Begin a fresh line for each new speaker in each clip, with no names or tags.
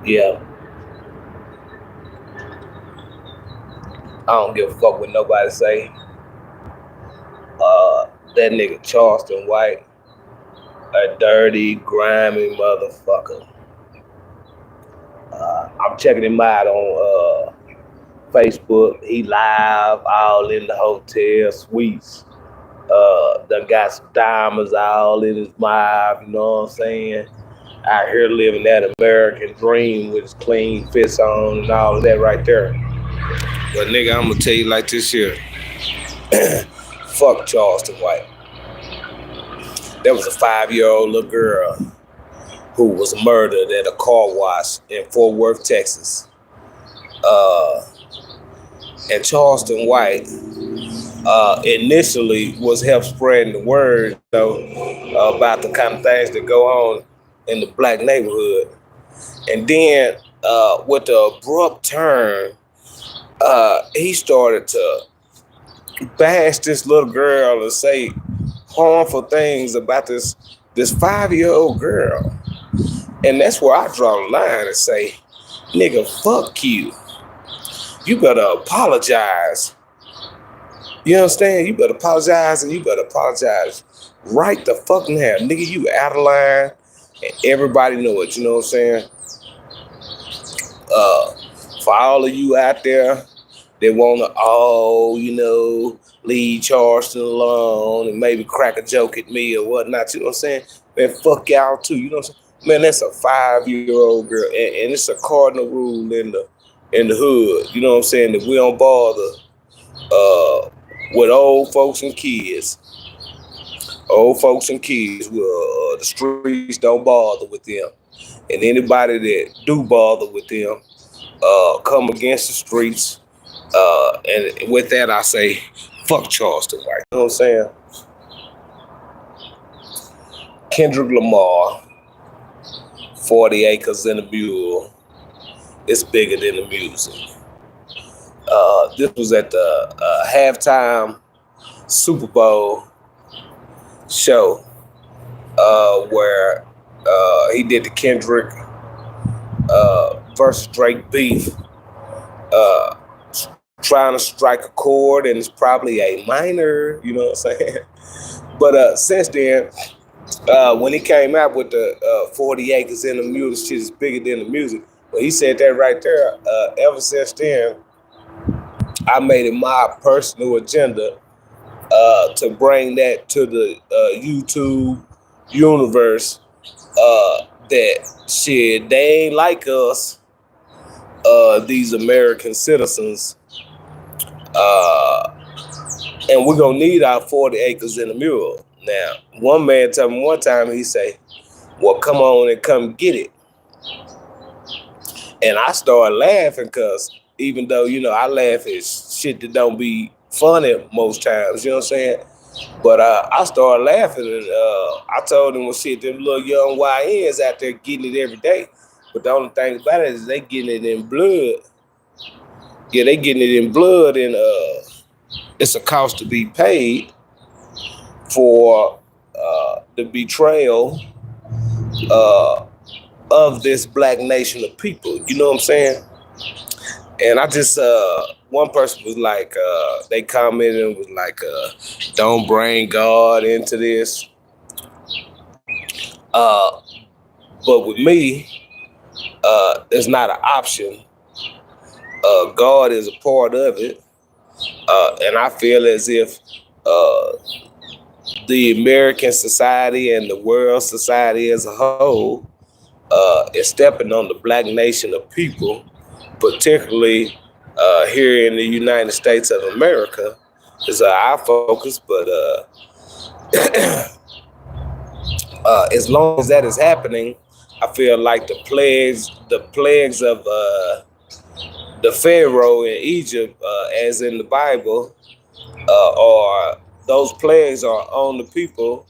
Yeah, I don't give a fuck what nobody say. That nigga Charleston White, a dirty, grimy motherfucker. I'm checking him out on Facebook. He live all in the hotel suites. Done got some diamonds all in his mouth, you know what I'm saying? Out here living that American dream with his clean fits on and all of that right there. But nigga, I'm gonna tell you like this here. Fuck Charleston White. There was a 5-year-old little girl who was murdered at a car wash in Fort Worth, Texas. Uh, and Charleston White initially was help spreading the word, about the kind of things that go on in the black neighborhood. And then with the abrupt turn, he started to bash this little girl and say harmful things about this 5-year-old girl. And that's where I draw the line and say, nigga, fuck you. You better apologize. You understand? You better apologize, and you better apologize right the fuck now. Nigga, you out of line and everybody know it, you know what I'm saying? Uh, for all of you out there that wanna, leave Charleston alone and maybe crack a joke at me or whatnot, you know what I'm saying? Man, fuck y'all too, you know what I'm saying? Man, that's a 5-year-old girl, and it's a cardinal rule in the hood, you know what I'm saying, that we don't bother with old folks and kids. Old folks and kids, well, the streets don't bother with them. And anybody that do bother with them, come against the streets. And with that, I say, fuck Charleston White. You know what I'm saying? Kendrick Lamar, 40 acres in a mule. It's bigger than the music. This was at the halftime Super Bowl show where he did the Kendrick versus Drake beef, uh, trying to strike a chord, and it's probably a minor, you know what I'm saying? But since then, when he came out with the 40 acres in the music, shit is bigger than the music. Well, he said that right there. Ever since then, I made it my personal agenda to bring that to the YouTube universe. That shit, they ain't like us, these American citizens, uh, and we're gonna need our 40 acres in a mule. Now, one man told me one time, he say, "Well, come on and come get it." And I started laughing because even though, I laugh at shit that don't be funny most times, you know what I'm saying? But I started laughing, and I told him, well, shit, them little young YNs out there getting it every day. But the only thing about it is they getting it in blood. Yeah, they getting it in blood, and it's a cost to be paid for the betrayal uh, of this black nation of people. You know what I'm saying? And I just one person was like, they commented and was like, don't bring God into this. Uh, but with me, it's not an option. God is a part of it, and I feel as if uh, the American society and the world society as a whole is stepping on the black nation of people, particularly here in the United States of America, is our focus. But as long as that is happening, I feel like the plagues of the Pharaoh in Egypt, as in the Bible, are those plagues are on the people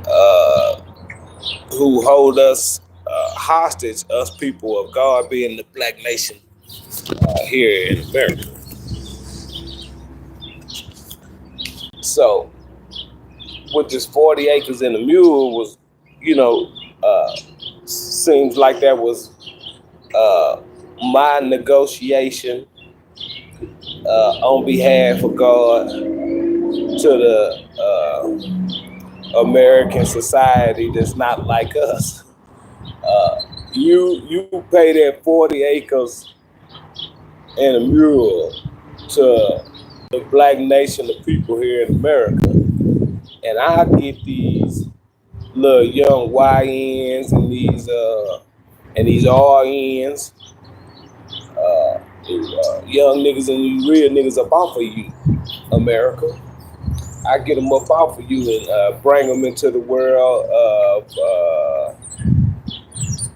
uh, who hold us hostage, us people of God, being the black nation here in America. So, with this 40 acres and a mule was, you know, seems like that was My negotiation on behalf of God to the American society that's not like us. You pay that 40 acres and a mule to the black nation of people here in America, and I get these little young YNs and these RNs, young niggas and these real niggas up off of you, America. I get them up off of you and bring them into the world of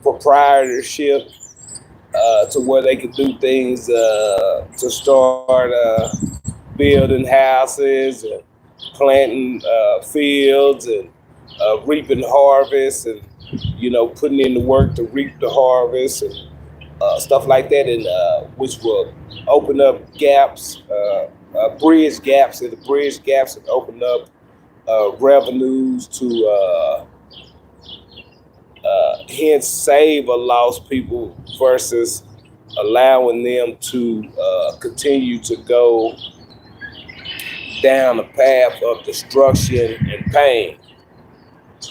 proprietorship, to where they can do things to start building houses and planting fields and reaping harvests, and putting in the work to reap the harvest and stuff like that, and which will open up gaps, bridge gaps, and open up revenues to hence save a lost people versus allowing them to continue to go down a path of destruction and pain.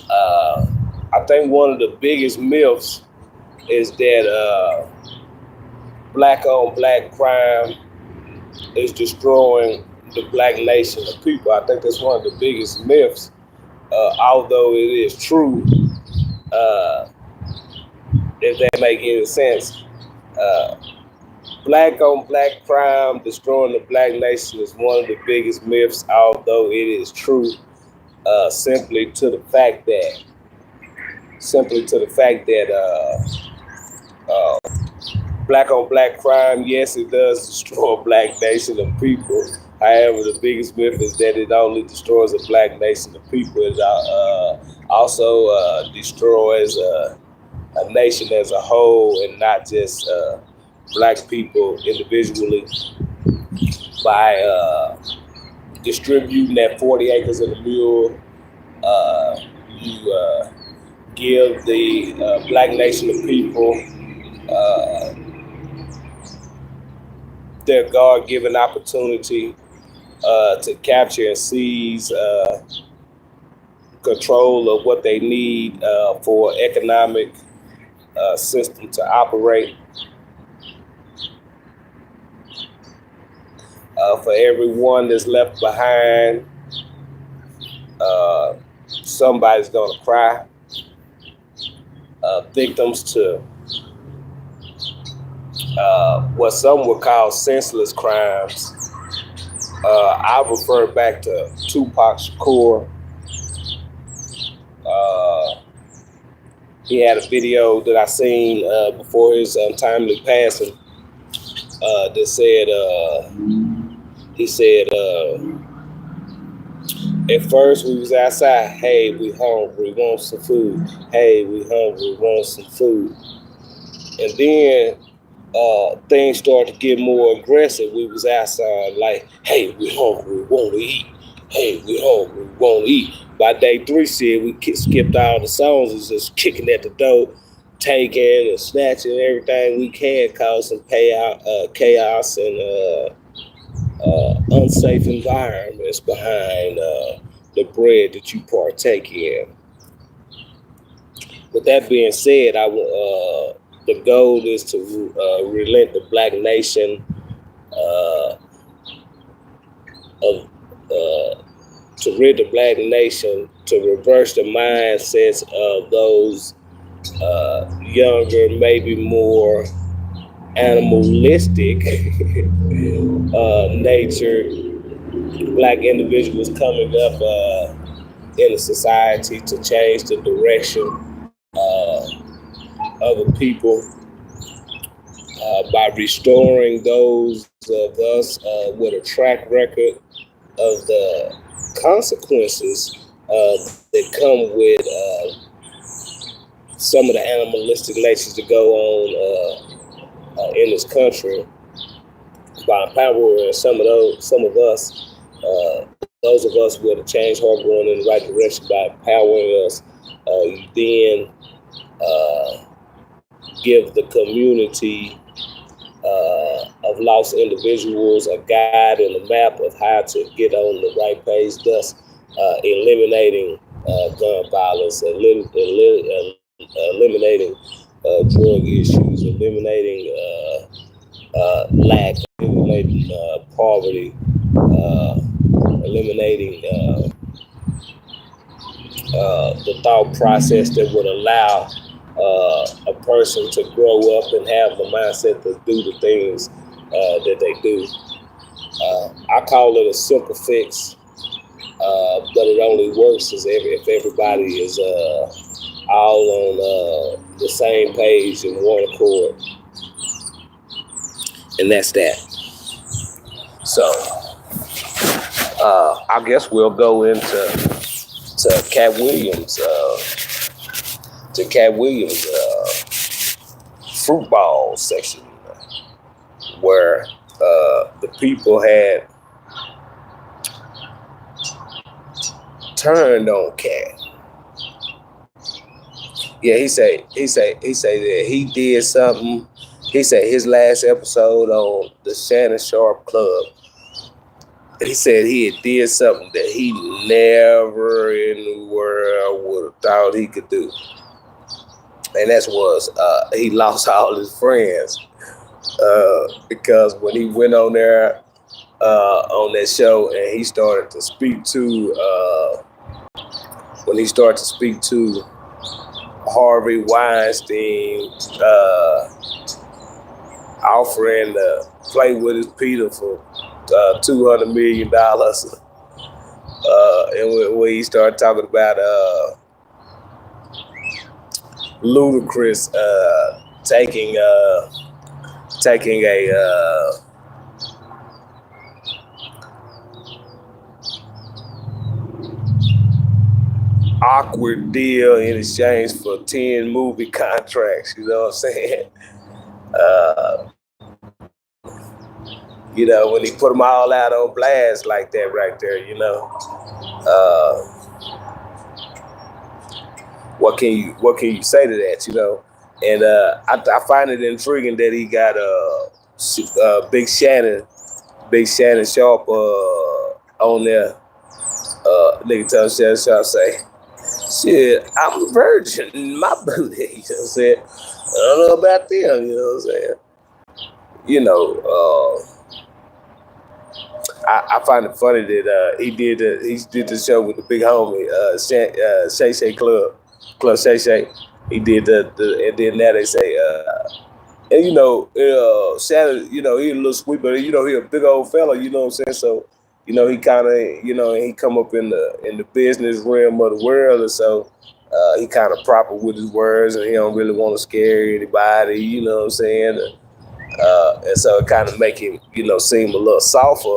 I think one of the biggest myths is that black on black crime is destroying the black nation of people. I think that's one of the biggest myths, although it is true. If that make any sense, black on black crime destroying the black nation is one of the biggest myths, although it is true. Simply to the fact that black on black crime, yes, it does destroy a black nation of people. However, the biggest myth is that it only destroys a black nation of people. It also destroys a nation as a whole, and not just black people individually, by distributing that 40 acres of the mule. You give the black nation of people their God-given opportunity to capture and seize control of what they need for economic system to operate. For everyone that's left behind, somebody's gonna cry. Victims to what some would call senseless crimes. I refer back to Tupac Shakur. He had a video that I seen before his untimely passing that said, he said, at first we was outside, hey, we hungry, want some food. Hey, we hungry, want some food. And then things started to get more aggressive. We was outside like, hey, we hungry, we want to eat. Hey, we hungry, we want to eat. By day 3, said we skipped all the songs and just kicking at the door, taking and snatching everything we can, causing chaos and unsafe environments behind the bread that you partake in. With that being said, the goal is to relent the black nation to rid the black nation, to reverse the mindsets of those younger, maybe more animalistic nature black individuals coming up in a society to change the direction of the people by restoring those of us with a track record of the consequences that come with some of the animalistic natures that go on in this country, by empowering some of us, those of us with a change heart going in the right direction, by empowering us, then give the community of lost individuals a guide and a map of how to get on the right page, thus eliminating gun violence, eliminating drug issues, eliminating lack, eliminating poverty, eliminating the thought process that would allow a person to grow up and have the mindset to do the things that they do. I call it a simple fix, but it only works if everybody is all on the same page and one accord, and that's that. So I guess we'll go into Katt Williams. To Katt Williams' fruit ball section, where the people had turned on Katt. Yeah, he say that he did something. He said his last episode on the Shannon Sharp Club, he said he had did something that he never in the world would have thought he could do. And that was he lost all his friends because when he went on there on that show and he started to speak to Harvey Weinstein, offering to play with his Peter for $200 million, and when he started talking about Ludacris taking a awkward deal in exchange for 10 movie contracts, you know what I'm saying? When he put them all out on blast like that right there, what can you say to that, And I find it intriguing that he got Big Shannon Sharp on there. Nigga tell Shannon Sharp say, shit, I'm a virgin in my booty. You know what I'm saying? I don't know about them, you know what I'm saying? I find it funny that he did the show with the big homie, Shay Shay Club Shay Shay. He did the and then now they say, and Shannon, he a little sweet, but he a big old fella, you know what I'm saying? So, he kind of, he come up in the business realm of the world, and so he kind of proper with his words, and he don't really want to scare anybody, you know what I'm saying? And so it kind of make him, seem a little softer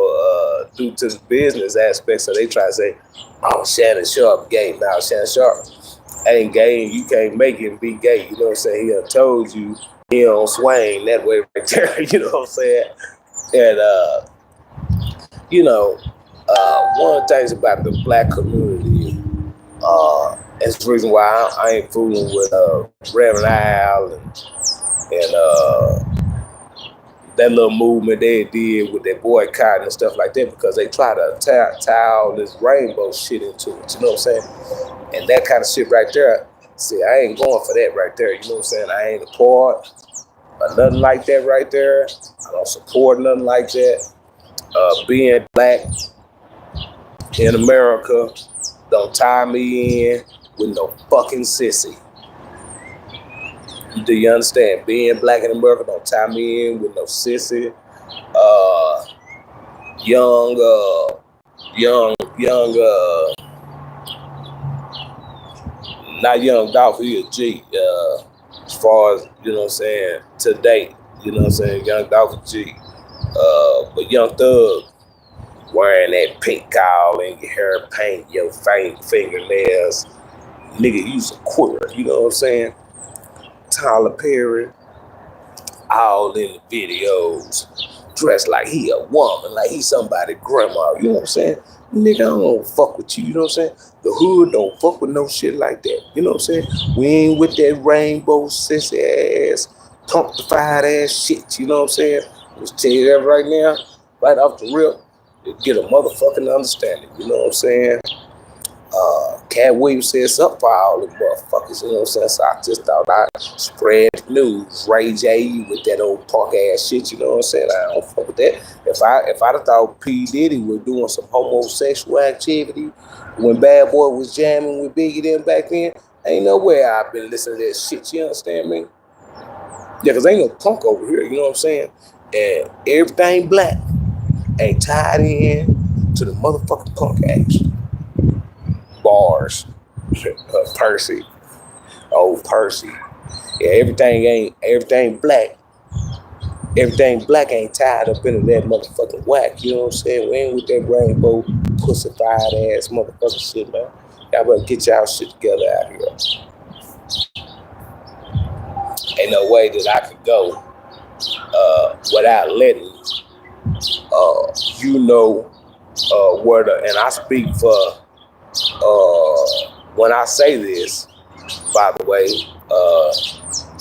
due to the business aspect. So they try to say, oh, Shannon Sharp gay. Now Shannon Sharp ain't gay, and you can't make him be gay. You know what I'm saying? He done told you he don't swing that way right there. You know what I'm saying? And one of the things about the black community, it's the reason why I ain't fooling with Reverend Al and that little movement they did with their boycott and stuff like that, because they try to tie all this rainbow shit into it, you know what I'm saying? And that kind of shit right there, see, I ain't going for that right there, you know what I'm saying? I ain't a part of nothing like that right there. I don't support nothing like that. Being black in America don't tie me in with no fucking sissy. Do you understand? Being black in America don't tie me in with no sissy. Not young Dolph, he a G. As far as, you know what I'm saying, to date, you know what I'm saying, young Dolph a G. But Young Thug, wearing that pink cowl in your hair, paint your fingernails, nigga, you's a queer, you know what I'm saying? Tyler Perry, all in the videos, dressed like he a woman, like he somebody grandma, you know what I'm saying? Nigga, I don't fuck with you, you know what I'm saying? The hood don't fuck with no shit like that, you know what I'm saying? We ain't with that rainbow sissy ass, punctified ass shit, you know what I'm saying? Let's tell you that right now, right off the rip, to get a motherfucking understanding, you know what I'm saying? Katt Williams said something for all the motherfuckers, you know what I'm saying? So I just thought I'd spread the news. Ray J with that old punk ass shit, you know what I'm saying? I don't fuck with that. If I'd have thought P. Diddy was doing some homosexual activity when Bad Boy was jamming with Biggie then back then, ain't no way I've been listening to that shit, you understand me? Yeah, cause ain't no punk over here, you know what I'm saying? And everything black ain't tied in to the motherfucking punk action. Bars. Percy. Oh, Percy. Yeah, everything black. Everything black ain't tied up into that motherfucking whack. You know what I'm saying? We ain't with that rainbow pussified ass motherfucking shit, man. Y'all better get y'all shit together out here. Ain't no way that I could go without letting where the, and I speak for when I say this, by the way,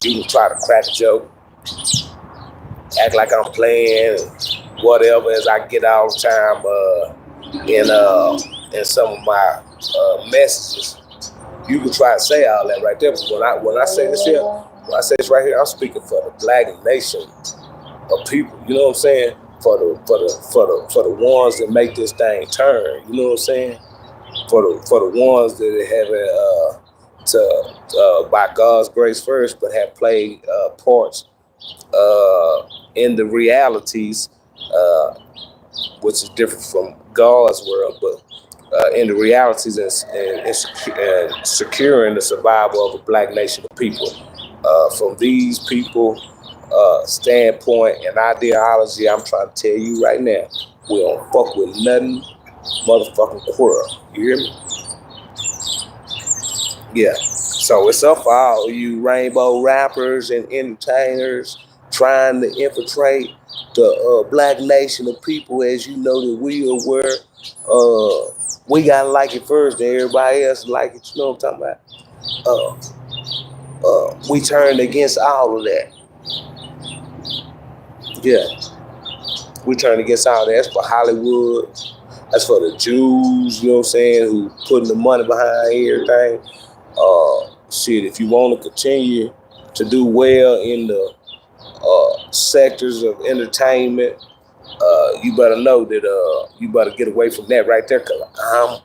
you can try to crack a joke, act like I'm playing, whatever, as I get all the time in some of my messages. You can try to say all that right there, but when I say this here, when I say this right here, I'm speaking for the black nation of people. You know what I'm saying? For the ones that make this thing turn. You know what I'm saying? For the ones that have by God's grace first, but have played parts in the realities, which is different from God's world, but in the realities and securing the survival of a black nation of people. From these people standpoint and ideology, I'm trying to tell you right now, we don't fuck with nothing motherfucking quarrel. You hear me? Yeah. So it's up for all you rainbow rappers and entertainers trying to infiltrate the black nation of people, as you know that we are where we gotta like it first, and everybody else like it. You know what I'm talking about? We turned against all of that. Yeah, we turned against all that. That's for Hollywood. That's for the Jews. You know what I'm saying? Who putting the money behind everything. Shit, if you want to continue to do well in the sectors of entertainment, you better know that you better get away from that right there, because I'm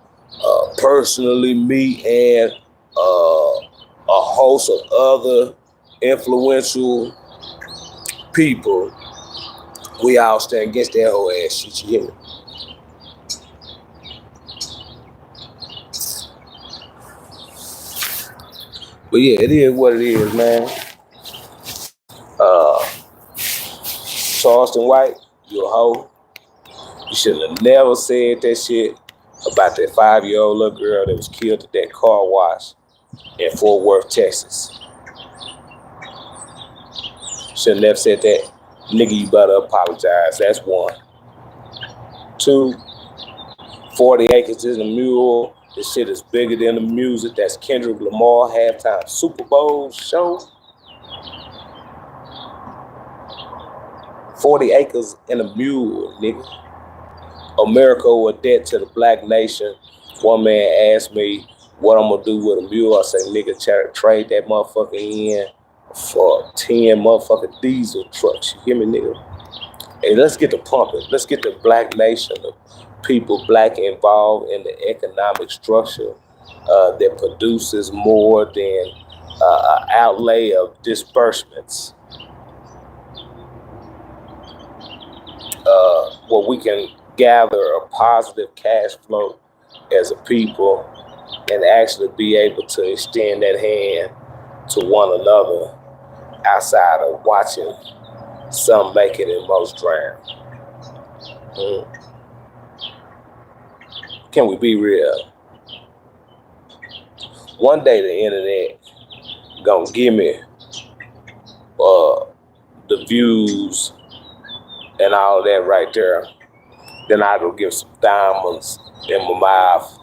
personally, me and a host of other influential people, we all stand against that whole ass shit, you hear me? But yeah, it is what it is, man. Charleston White, you a hoe. You should have never said that shit about that 5-year-old little girl that was killed at that car wash in Fort Worth, Texas. Should have never said that. Nigga, you better apologize. That's one. 2, 40 acres is a mule. This shit is bigger than the music. That's Kendrick Lamar halftime Super Bowl show. 40 acres and a mule, nigga. America or debt to the black nation. One man asked me what I'm gonna do with a mule. I say, nigga, trade that motherfucker in for 10 motherfucking diesel trucks. You hear me, nigga? Hey, let's get the pumping. Let's get the black nation of people, black, involved in the economic structure that produces more than an outlay of disbursements. Where we can gather a positive cash flow as a people and actually be able to extend that hand to one another outside of watching some make it and most drown. Can we be real? One day the internet gonna give me the views and all that right there. Then I go give some diamonds in my mouth.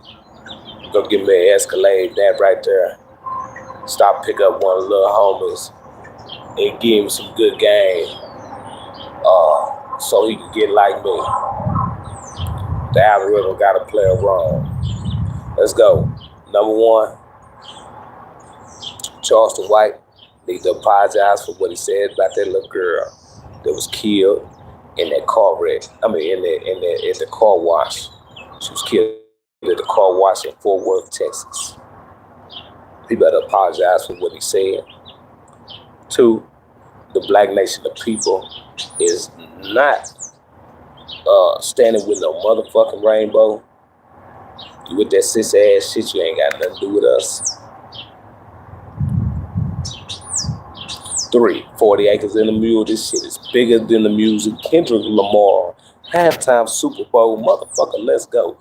Go give me an Escalade, that right there. Stop, pick up one of the little homies and give him some good game. So he can get like me. The algorithm gotta play a role. Let's go. Number one, Charleston White need to apologize for what he said about that little girl that was killed in that car wreck. I mean, in the car wash. She was killed at the car wash in Fort Worth, Texas. He better apologize for what he said. Two, the Black Nation of People is not standing with no motherfucking rainbow. You with that cis ass shit, you ain't got nothing to do with us. 3, 40 acres in the mule. This shit is bigger than the music. Kendrick Lamar, halftime Super Bowl, motherfucker. Let's go.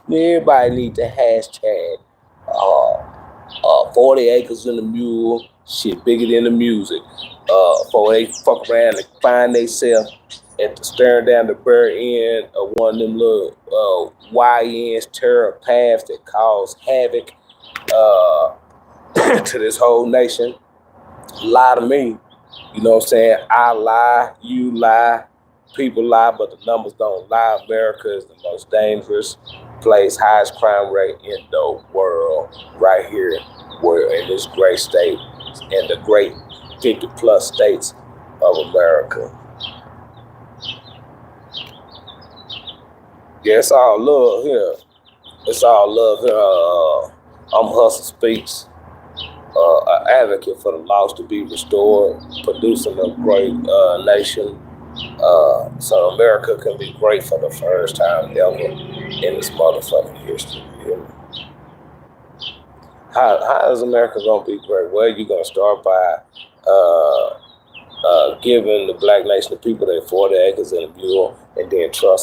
Everybody need to hashtag 40 acres in the mule. Shit bigger than the music. Before they fuck around and find themselves at the staring down the bare end of one of them little YNs, terror paths that cause havoc to this whole nation. Lie to me. You know what I'm saying? I lie, you lie, people lie, but the numbers don't lie. America is the most dangerous place, highest crime rate in the world, right here, where in this great state, in the great 50 plus states of America. Yeah, it's all love here. It's all love here. I'm Hustle Speaks, an advocate for the lost to be restored, producing a great nation. So America can be great for the first time ever in this motherfucking history. You know? How is America gonna be great? Well, you're gonna start by giving the Black Nation of People their 40 acres in a mule, and then trust